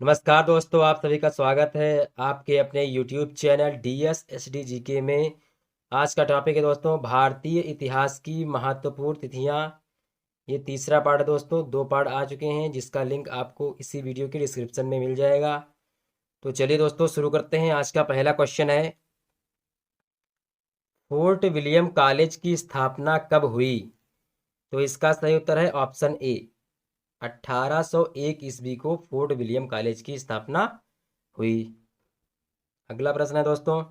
नमस्कार दोस्तों, आप सभी का स्वागत है आपके अपने YouTube चैनल DSSD में। आज का टॉपिक है दोस्तों, भारतीय इतिहास की महत्वपूर्ण तिथियां। ये तीसरा पार्ट है दोस्तों, दो पार्ट आ चुके हैं जिसका लिंक आपको इसी वीडियो के डिस्क्रिप्शन में मिल जाएगा। तो चलिए दोस्तों शुरू करते हैं। आज का पहला क्वेश्चन है, फोर्ट विलियम कॉलेज की स्थापना कब हुई? तो इसका सही उत्तर है ऑप्शन ए, 1801 ईस्वी को फोर्ट विलियम कॉलेज की स्थापना हुई। अगला प्रश्न है दोस्तों,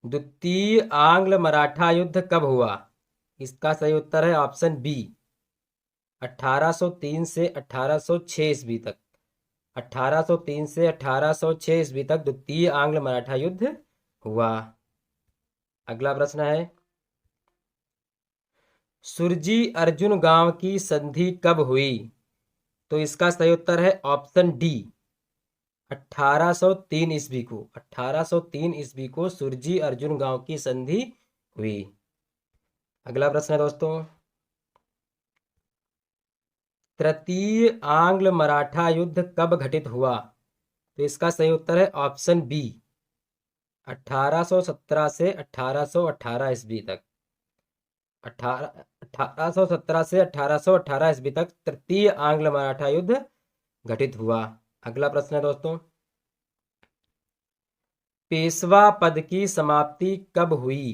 द्वितीय आंग्ल मराठा युद्ध कब हुआ? इसका सही उत्तर है ऑप्शन बी, 1803 से 1806 ईस्वी तक। 1803 से 1806 ईस्वी तक द्वितीय आंग्ल मराठा युद्ध हुआ। अगला प्रश्न है, सुरजी अर्जुन गांव की संधि कब हुई? तो इसका सही उत्तर है ऑप्शन डी, 1803 ईस्वी को। 1803 ईस्वी को सुरजी अर्जुन गांव की संधि हुई। अगला प्रश्न है दोस्तों, तृतीय आंग्ल मराठा युद्ध कब घटित हुआ? तो इसका सही उत्तर है ऑप्शन बी, 1817 से 1818 ईस्वी तक। 1817 से 1818 ईस्वी तक तृतीय आंग्ल मराठा युद्ध घटित हुआ। अगला प्रश्न है दोस्तों, पेशवा पद की समाप्ति कब हुई?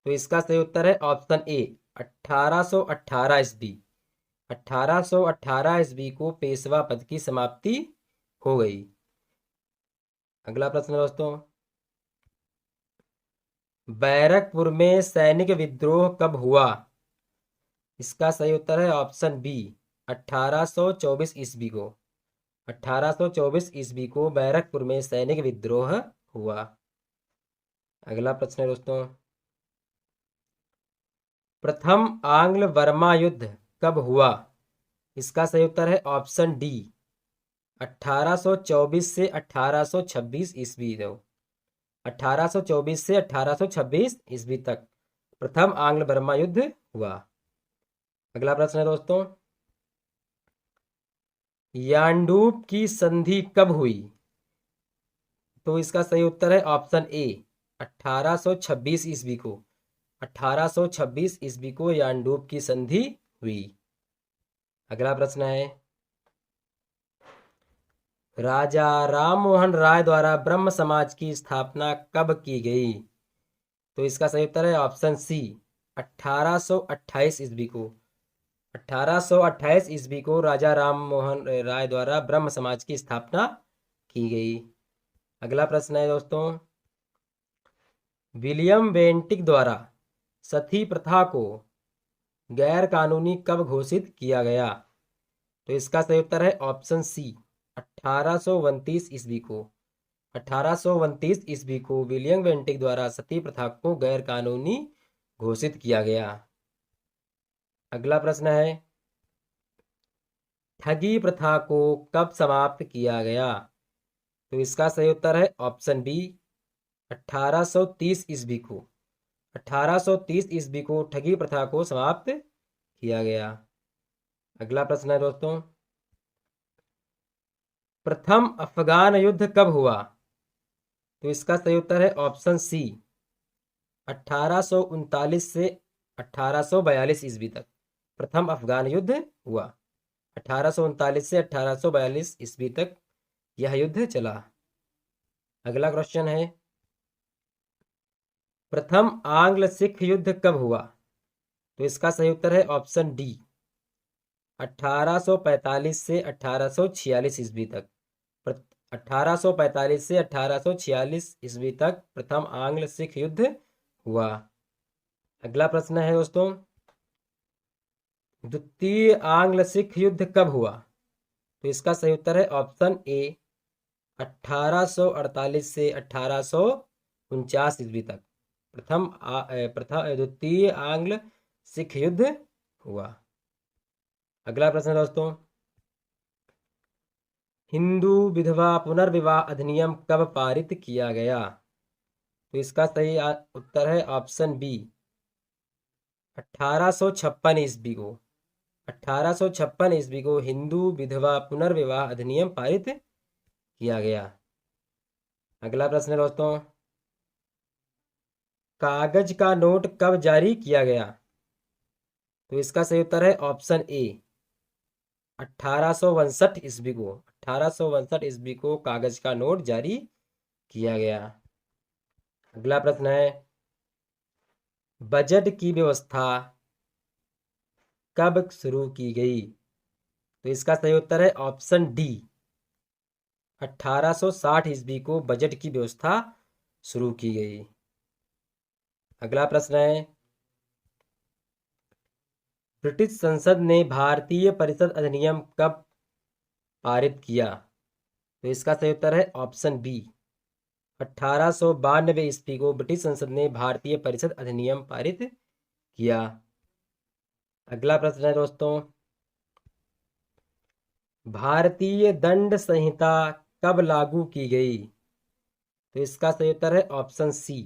तो इसका सही उत्तर है ऑप्शन ए, 1818 ईस्वी। 1818 ईस्वी को पेशवा पद की समाप्ति हो गई। अगला प्रश्न है दोस्तों, बैरकपुर में सैनिक विद्रोह कब हुआ? इसका सही उत्तर है ऑप्शन बी, 1824 ईस्वी को। 1824 ईस्वी को बैरकपुर में सैनिक विद्रोह हुआ। अगला प्रश्न है दोस्तों, प्रथम आंग्ल बर्मा युद्ध कब हुआ? इसका सही उत्तर है ऑप्शन डी, 1824 से 1826 ईस्वी तक। 1824 से 1826 ईस्वी तक प्रथम आंग्ल बर्मा युद्ध हुआ। अगला प्रश्न है दोस्तों, यांडूप की संधि कब हुई? तो इसका सही उत्तर है ऑप्शन ए, 1826 ईस्वी को। 1826 ईस्वी को यांडूप की संधि हुई। अगला प्रश्न है, राजा राम मोहन राय द्वारा ब्रह्म समाज की स्थापना कब की गई? तो इसका सही उत्तर है ऑप्शन सी, 1828 ईस्वी को। 1828 ईस्वी को राजा राम मोहन राय द्वारा ब्रह्म समाज की स्थापना की गई। अगला प्रश्न है दोस्तों, विलियम बेंटिक द्वारा सती प्रथा को गैर कानूनी कब घोषित किया गया? तो इसका सही उत्तर है ऑप्शन सी, 1829 ईस्वी को। 1829 ईस्वी को विलियम बेंटिक द्वारा सती प्रथा को गैर कानूनी घोषित किया गया। अगला प्रश्न है, ठगी प्रथा को कब समाप्त किया गया? तो इसका सही उत्तर है ऑप्शन बी, 1830 ईस्वी को। 1830 ईस्वी को ठगी प्रथा को समाप्त किया गया। अगला प्रश्न है दोस्तों, प्रथम अफगान युद्ध कब हुआ? तो इसका सही उत्तर है ऑप्शन सी, 1839 से 1842 ईस्वी तक प्रथम अफगान युद्ध हुआ। 1839 से 1842 ईस्वी तक यह युद्ध चला। अगला क्वेश्चन है, प्रथम आंग्ल सिख युद्ध कब हुआ? तो इसका सही उत्तर है ऑप्शन डी, 1845 से 1846 ईस्वी तक। 1845 से 1846 ईस्वी तक प्रथम आंग्ल सिख युद्ध हुआ। अगला प्रश्न है दोस्तों, द्वितीय आंग्ल सिख युद्ध कब हुआ? तो इसका सही उत्तर है ऑप्शन ए, 1848 से 1849 ईस्वी तक प्रथम द्वितीय आंग्ल सिख युद्ध हुआ। अगला प्रश्न है दोस्तों, हिंदू विधवा पुनर्विवाह अधिनियम कब पारित किया गया? तो इसका सही उत्तर है ऑप्शन बी, 1856 ईस्वी को। 1856 ईस्वी को हिंदू विधवा पुनर्विवाह अधिनियम पारित किया गया। अगला प्रश्न है दोस्तों, कागज का नोट कब जारी किया गया? तो इसका सही उत्तर है ऑप्शन ए, 1862 ईस्वी को। 1862 ईस्वी को कागज का नोट जारी किया गया। अगला प्रश्न है, बजट की व्यवस्था कब शुरू की गई? तो इसका सही उत्तर है ऑप्शन डी, 1860 ईस्वी को बजट की व्यवस्था शुरू की गई। अगला प्रश्न है, ब्रिटिश संसद ने भारतीय परिषद अधिनियम कब पारित किया? तो इसका सही उत्तर है ऑप्शन बी, 1892 ईस्वी को ब्रिटिश संसद ने भारतीय परिषद अधिनियम पारित किया। अगला प्रश्न है दोस्तों, भारतीय दंड संहिता कब लागू की गई? तो इसका सही उत्तर है ऑप्शन सी,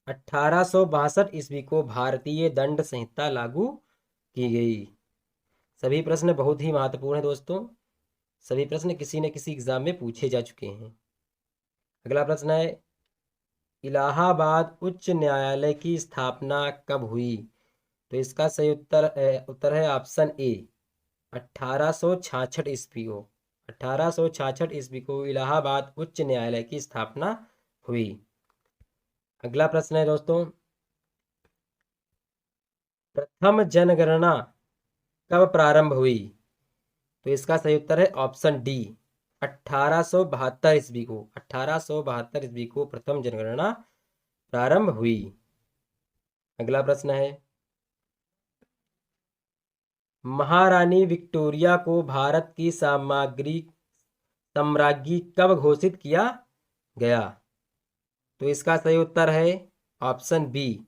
1862 ईस्वी को भारतीय दंड संहिता लागू की गई। सभी प्रश्न बहुत ही महत्वपूर्ण है दोस्तों, सभी प्रश्न किसी न किसी एग्जाम में पूछे जा चुके हैं। अगला प्रश्न है, इलाहाबाद उच्च न्यायालय की स्थापना कब हुई? तो इसका सही उत्तर है ऑप्शन ए, 1866 ईस्वी को। 1866 ईस्वी को इलाहाबाद उच्च न्यायालय की स्थापना हुई। अगला प्रश्न है दोस्तों, प्रथम जनगणना कब प्रारंभ हुई? तो इसका सही उत्तर है ऑप्शन डी, 1872 ईस्वी को। 1872 ईस्वी को प्रथम जनगणना प्रारंभ हुई। अगला प्रश्न है, महारानी विक्टोरिया को भारत की साम्राज्ञी कब घोषित किया गया? तो इसका सही उत्तर है ऑप्शन बी,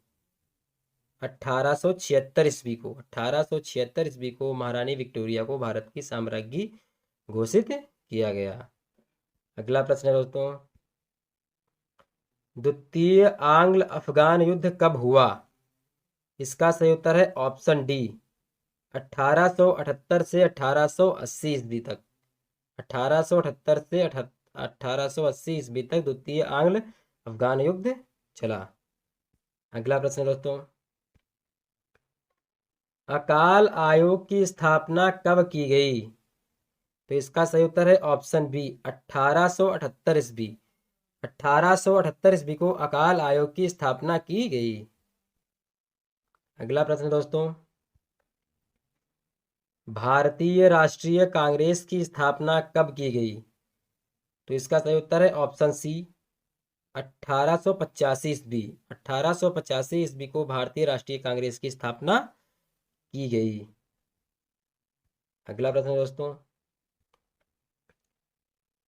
1876 ईस्वी को। 1876 ईस्वी को महारानी विक्टोरिया को भारत की साम्राज्ञी घोषित किया गया। अगला प्रश्न है दोस्तों, द्वितीय आंग्ल अफगान युद्ध कब हुआ? इसका सही उत्तर है ऑप्शन डी, 1878 से 1880 ईस्वी तक। 1878 से 1880 ईस्वी तक द्वितीय आंग्ल अफगान युद्ध चला। अगला प्रश्न है दोस्तों, अकाल आयोग की स्थापना कब की गई? तो इसका सही उत्तर है ऑप्शन बी, 1878 ईस्वी। 1878 ईस्वी को अकाल आयोग की स्थापना की गई। अगला प्रश्न दोस्तों, भारतीय राष्ट्रीय कांग्रेस की स्थापना कब की गई? तो इसका सही उत्तर है ऑप्शन सी, 1885 ईस्वी। 1885 ईस्वी को भारतीय राष्ट्रीय कांग्रेस की स्थापना की गई। अगला प्रश्न दोस्तों,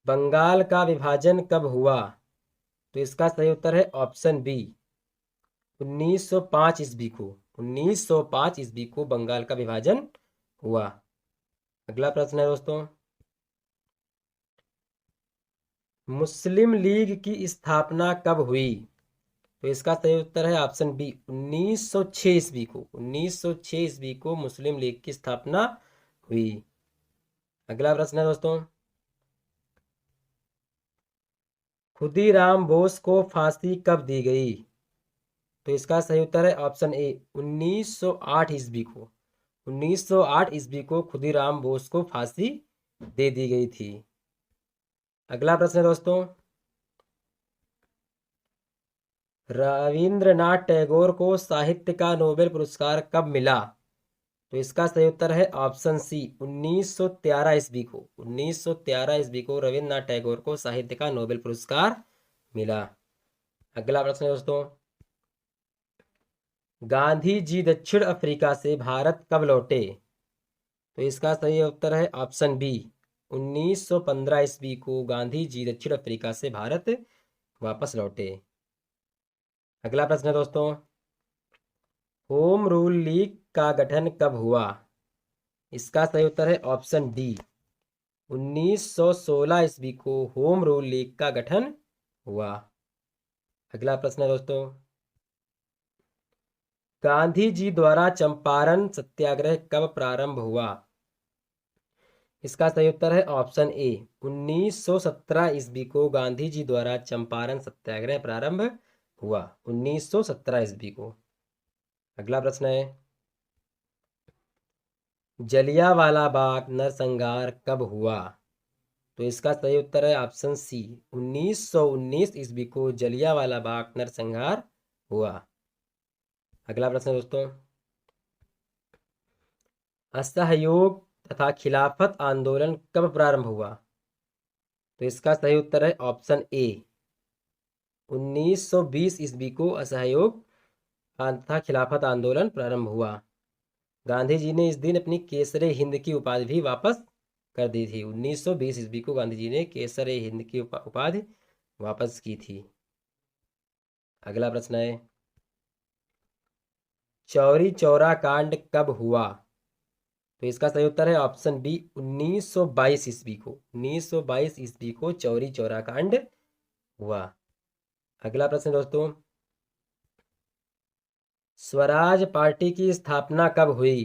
बंगाल का विभाजन कब हुआ? तो इसका सही उत्तर है ऑप्शन बी, 1905 ईस्वी को। 1905 ईस्वी को बंगाल का विभाजन हुआ। अगला प्रश्न है दोस्तों, मुस्लिम लीग की स्थापना कब हुई? तो इसका सही उत्तर है ऑप्शन बी, 1906 ईस्वी को। 1906 ईस्वी को मुस्लिम लीग की स्थापना हुई। अगला प्रश्न है दोस्तों, खुदीराम बोस को फांसी कब दी गई? तो इसका सही उत्तर है ऑप्शन ए, 1908 ईस्वी को। 1908 ईस्वी को खुदीराम बोस को फांसी दे दी गई थी। अगला प्रश्न है दोस्तों, रविंद्रनाथ टैगोर को साहित्य का नोबेल पुरस्कार कब मिला? तो इसका सही उत्तर है ऑप्शन सी, 1913 ईस्वी को। 1913 ईस्वी को रविंद्रनाथ टैगोर को साहित्य का नोबेल पुरस्कार मिला। अगला प्रश्न है दोस्तों, गांधी जी दक्षिण अफ्रीका से भारत कब लौटे? तो इसका सही उत्तर है ऑप्शन बी, 1915 ईस्वी को गांधी जी दक्षिण अफ्रीका से भारत वापस लौटे। अगला प्रश्न है दोस्तों, होम रूल लीग का गठन कब हुआ? इसका सही उत्तर है ऑप्शन डी, 1916 ईस्वी को होम रूल लीग का गठन हुआ। अगला प्रश्न है दोस्तों, गांधी जी द्वारा चंपारण सत्याग्रह कब प्रारंभ हुआ? इसका सही उत्तर है ऑप्शन ए, 1917 ईस्वी को गांधी जी द्वारा चंपारण सत्याग्रह प्रारंभ हुआ, 1917 ईस्वी को। अगला प्रश्न है, जलियांवाला बाग नरसंहार कब हुआ? तो इसका सही उत्तर है ऑप्शन सी, 1919 ईस्वी को जलियांवाला बाग नरसंहार हुआ। अगला प्रश्न दोस्तों, असहयोग तथा खिलाफत आंदोलन कब प्रारंभ हुआ? तो इसका सही उत्तर है ऑप्शन ए, 1920 ईस्वी को असहयोग तथा खिलाफत आंदोलन प्रारंभ हुआ। गांधी जी ने इस दिन अपनी केसरे हिंद की उपाधि भी वापस कर दी थी। 1920 ईस्वी को गांधी जी ने केसरे हिंद की उपाधि वापस की थी। अगला प्रश्न है, चौरी चौरा कांड कब हुआ? तो इसका सही उत्तर है ऑप्शन बी, 1922 ईस्वी को, 1922 ईस्वी को चौरी चौरा कांड हुआ। अगला प्रश्न दोस्तों, स्वराज पार्टी की स्थापना कब हुई?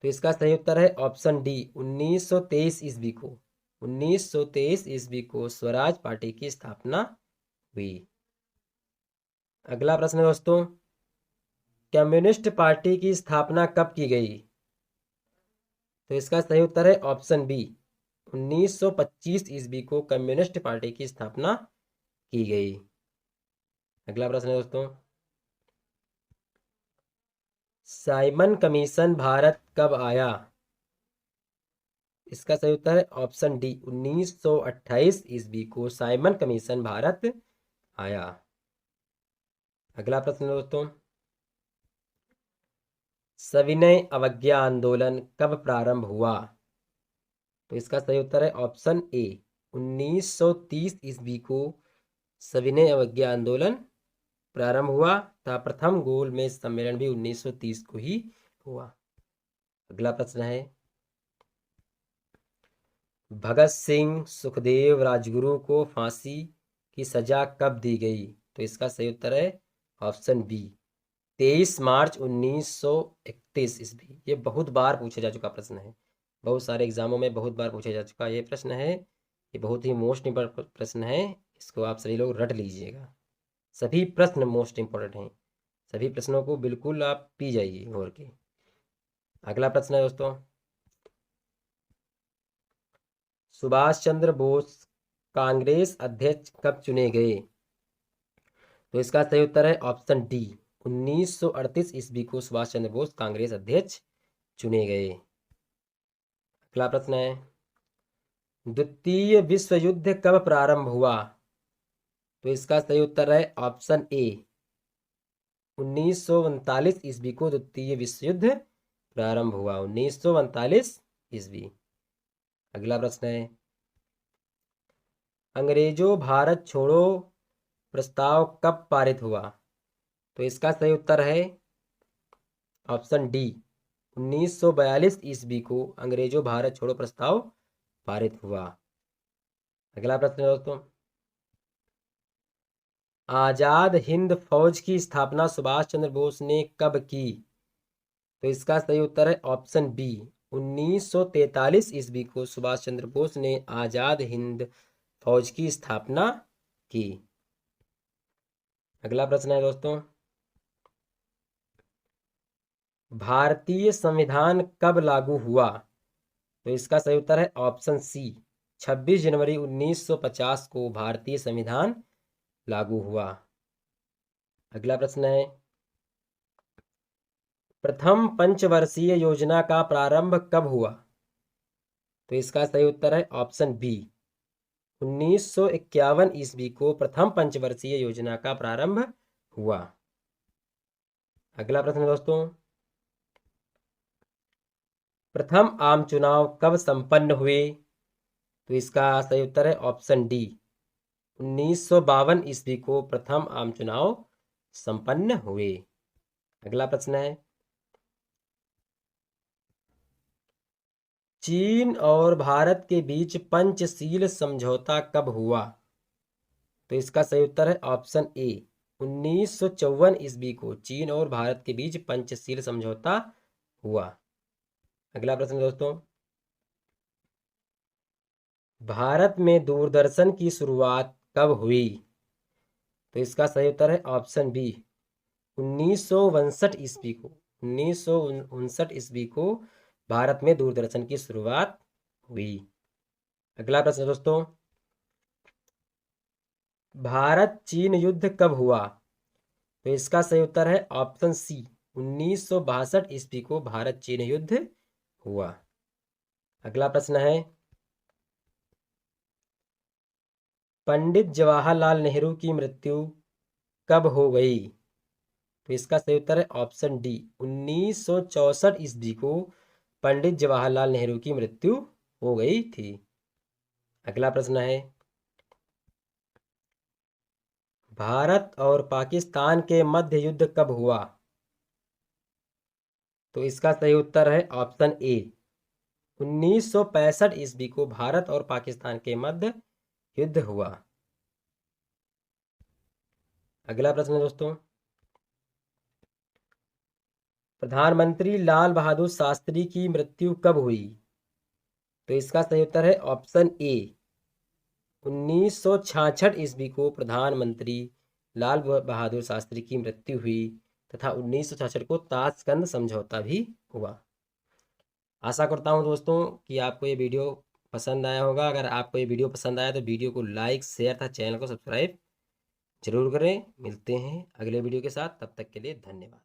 तो इसका सही उत्तर है ऑप्शन डी, 1923 ईस्वी को, 1923 ईस्वी को स्वराज पार्टी की स्थापना हुई। अगला प्रश्न दोस्तों, कम्युनिस्ट पार्टी की स्थापना कब की गई? तो इसका सही उत्तर है ऑप्शन बी, 1925 ईस्वी को कम्युनिस्ट पार्टी की स्थापना की गई। अगला प्रश्न है दोस्तों, साइमन कमीशन भारत कब आया? इसका सही उत्तर है ऑप्शन डी, 1928 ईस्वी को साइमन कमीशन भारत आया। अगला प्रश्न दोस्तों, सविनय अवज्ञा आंदोलन कब प्रारंभ हुआ? तो इसका सही उत्तर है ऑप्शन ए, 1930 ईस्वी को सविनय अवज्ञा आंदोलन प्रारंभ हुआ था। प्रथम गोल में सम्मेलन भी 1930 को ही हुआ। अगला प्रश्न है, भगत सिंह सुखदेव राजगुरु को फांसी की सजा कब दी गई? तो इसका सही उत्तर है ऑप्शन बी, 23 मार्च 1931 ईस्वी। ये बहुत बार पूछा जा चुका प्रश्न है, बहुत सारे एग्जामों में बहुत बार पूछा जा चुका ये प्रश्न है। ये बहुत ही मोस्ट इम्पोर्टेंट प्रश्न है, इसको आप सभी लोग रट लीजिएगा। सभी प्रश्न मोस्ट इम्पोर्टेंट हैं, सभी प्रश्नों को बिल्कुल आप पी जाइए और के। अगला प्रश्न है दोस्तों, सुभाष चंद्र बोस कांग्रेस अध्यक्ष कब चुने गए? तो इसका सही उत्तर है ऑप्शन डी, 1938 ईस्वी को सुभाष चंद्र बोस कांग्रेस अध्यक्ष चुने गए। अगला प्रश्न है, द्वितीय विश्व युद्ध कब प्रारंभ हुआ? तो इसका सही उत्तर है ऑप्शन ए, 1939 ईस्वी को द्वितीय विश्व युद्ध प्रारंभ हुआ, 1939 ईस्वी। अगला प्रश्न है, अंग्रेजों भारत छोड़ो प्रस्ताव कब पारित हुआ? तो इसका सही उत्तर है ऑप्शन डी, 1942 ईस्वी को अंग्रेजों भारत छोड़ो प्रस्ताव पारित हुआ। अगला प्रश्न है दोस्तों, आजाद हिंद फौज की स्थापना सुभाष चंद्र बोस ने कब की? तो इसका सही उत्तर है ऑप्शन बी, 1943 ईस्वी को सुभाष चंद्र बोस ने आजाद हिंद फौज की स्थापना की। अगला प्रश्न है दोस्तों, भारतीय संविधान कब लागू हुआ? तो इसका सही उत्तर है ऑप्शन सी, 26 जनवरी 1950 को भारतीय संविधान लागू हुआ। अगला प्रश्न है, प्रथम पंचवर्षीय योजना का प्रारंभ कब हुआ? तो इसका सही उत्तर है ऑप्शन बी, 1951 ईस्वी को प्रथम पंचवर्षीय योजना का प्रारंभ हुआ। अगला प्रश्न दोस्तों, प्रथम आम चुनाव कब संपन्न हुए? तो इसका सही उत्तर है ऑप्शन डी, 1952 ईस्वी को प्रथम आम चुनाव संपन्न हुए। अगला प्रश्न है, चीन और भारत के बीच पंचशील समझौता कब हुआ? तो इसका सही उत्तर है ऑप्शन ए, 1954 ईस्वी को चीन और भारत के बीच पंचशील समझौता हुआ। अगला प्रश्न दोस्तों, भारत में दूरदर्शन की शुरुआत कब हुई? तो इसका सही उत्तर है ऑप्शन बी, 1959 ईस्वी को। 1959 ईस्वी को भारत में दूरदर्शन की शुरुआत हुई। अगला प्रश्न दोस्तों, भारत चीन युद्ध कब हुआ? तो इसका सही उत्तर है ऑप्शन सी, 1962 ईस्वी को भारत चीन युद्ध हुआ। अगला प्रश्न है, पंडित जवाहरलाल नेहरू की मृत्यु कब हो गई? तो इसका सही उत्तर है ऑप्शन डी, 1964 ईस्वी को पंडित जवाहरलाल नेहरू की मृत्यु हो गई थी। अगला प्रश्न है, भारत और पाकिस्तान के मध्य युद्ध कब हुआ? तो इसका सही उत्तर है ऑप्शन ए, 1965 ईस्वी को भारत और पाकिस्तान के मध्य युद्ध हुआ। अगला प्रश्न दोस्तों, प्रधानमंत्री लाल बहादुर शास्त्री की मृत्यु कब हुई? तो इसका सही उत्तर है ऑप्शन ए, 1966 ईस्वी को प्रधानमंत्री लाल बहादुर शास्त्री की मृत्यु हुई तथा 1966 को ताशकंद समझौता भी हुआ। आशा करता हूं दोस्तों कि आपको ये वीडियो पसंद आया होगा। अगर आपको ये वीडियो पसंद आया तो वीडियो को लाइक, शेयर तथा चैनल को सब्सक्राइब जरूर करें। मिलते हैं अगले वीडियो के साथ, तब तक के लिए धन्यवाद।